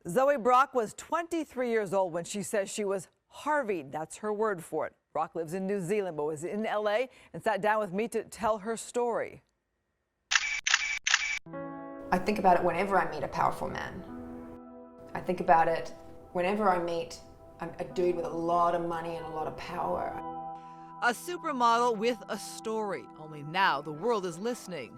Zoe Brock was 23 years old when she says she was Harveyed. That's her word for it. Brock lives in New Zealand but was in LA and sat down with me to tell her story. I think about it whenever I meet a powerful man. I think about it whenever I meet a dude with a lot of money and a lot of power. A supermodel with a story. Only now the world is listening.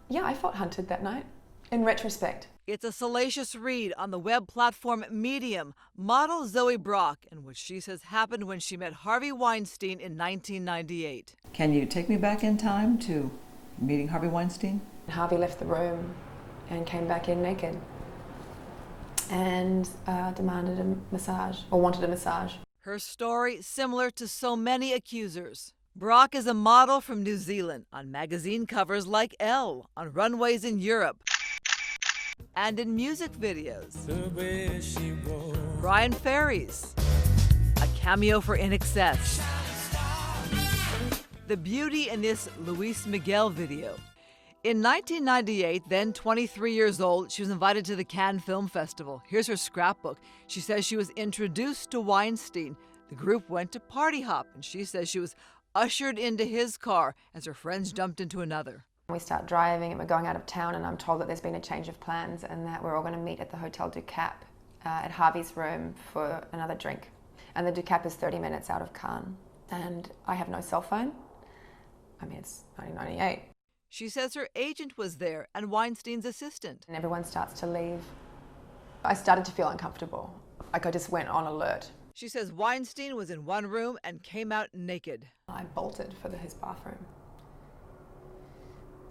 Yeah, I felt hunted that night, in retrospect. It's a salacious read on the web platform Medium. Model Zoe Brock and what she says happened when she met Harvey Weinstein in 1998. Can you take me back in time to meeting Harvey Weinstein? Harvey left the room and came back in naked and demanded a massage, or wanted a massage. Her story similar to so many accusers. Brock is a model from New Zealand on magazine covers like Elle, on runways in Europe, and in music videos. Brian Ferry's, a cameo for In Excess. The beauty in this Luis Miguel video. In 1998, then 23 years old, she was invited to the Cannes Film Festival. Here's her scrapbook. She says she was introduced to Weinstein. The group went to party hop, and she says she was ushered into his car as her friends jumped into another. We start driving and we're going out of town, and I'm told that there's been a change of plans and that we're all going to meet at the Hotel Du Cap at Harvey's room for another drink. And the Du Cap is 30 minutes out of Cannes. And I have no cell phone. I mean, it's 1998. She says her agent was there and Weinstein's assistant. And everyone starts to leave. I started to feel uncomfortable. Like I just went on alert. She says Weinstein was in one room and came out naked. I bolted for his bathroom.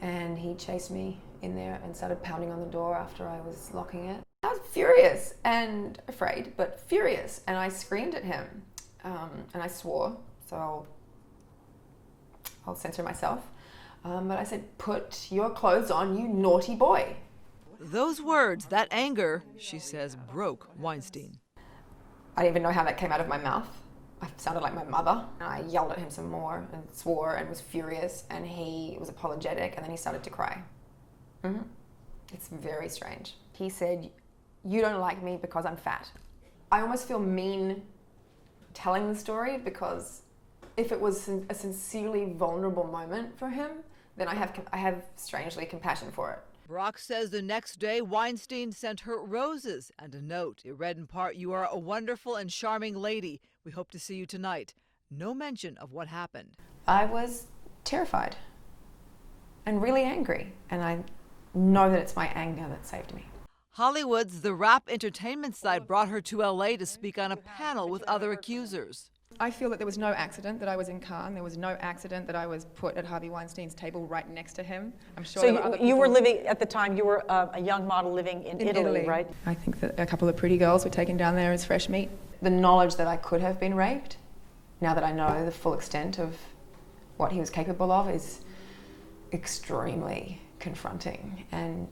And he chased me in there and started pounding on the door after I was locking it. I was furious and afraid, but furious. And I screamed at him and I swore, so I'll censor myself. But I said, "Put your clothes on, you naughty boy." Those words, that anger, she says, broke Weinstein. I didn't even know how that came out of my mouth. I sounded like my mother. And I yelled at him some more and swore and was furious, and he was apologetic, and then he started to cry. It's very strange. He said, "You don't like me because I'm fat." I almost feel mean telling the story, because if it was a sincerely vulnerable moment for him, then I have strangely compassion for it. Brock says the next day Weinstein sent her roses and a note. It read in part, "You are a wonderful and charming lady. We hope to see you tonight." No mention of what happened. I was terrified and really angry, and I know that it's my anger that saved me. Hollywood's The Rap Entertainment side brought her to LA to speak on a panel with other accusers. I feel that there was no accident that I was in Cannes. There was no accident that I was put at Harvey Weinstein's table right next to him. I'm sure so there were other people. You were living, at the time, you were a young model living in Italy, right? I think that a couple of pretty girls were taken down there as fresh meat. The knowledge that I could have been raped, now that I know the full extent of what he was capable of, is extremely confronting and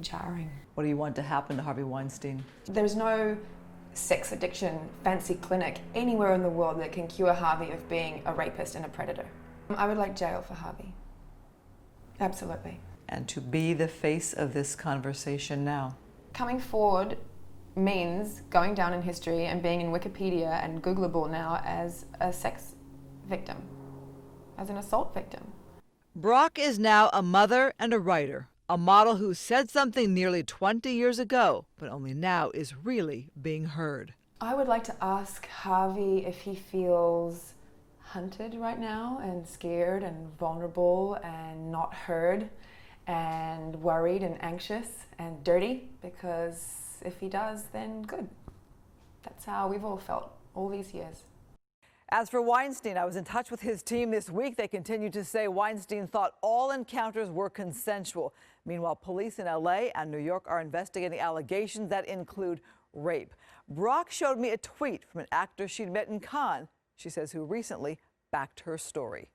jarring. What do you want to happen to Harvey Weinstein? There's no sex addiction fancy clinic anywhere in the world that can cure Harvey of being a rapist and a predator. I would like jail for Harvey. Absolutely. And to be the face of this conversation now. Coming forward means going down in history and being in Wikipedia and Googleable now as a sex victim, as an assault victim. Brock is now a mother and a writer. A model who said something nearly 20 years ago, but only now is really being heard. I would like to ask Harvey if he feels hunted right now and scared and vulnerable and not heard and worried and anxious and dirty, because if he does, then good. That's how we've all felt all these years. As for Weinstein, I was in touch with his team this week. They continue to say Weinstein thought all encounters were consensual. Meanwhile, police in LA and New York are investigating allegations that include rape. Brock showed me a tweet from an actor she'd met in Cannes, she says, who recently backed her story.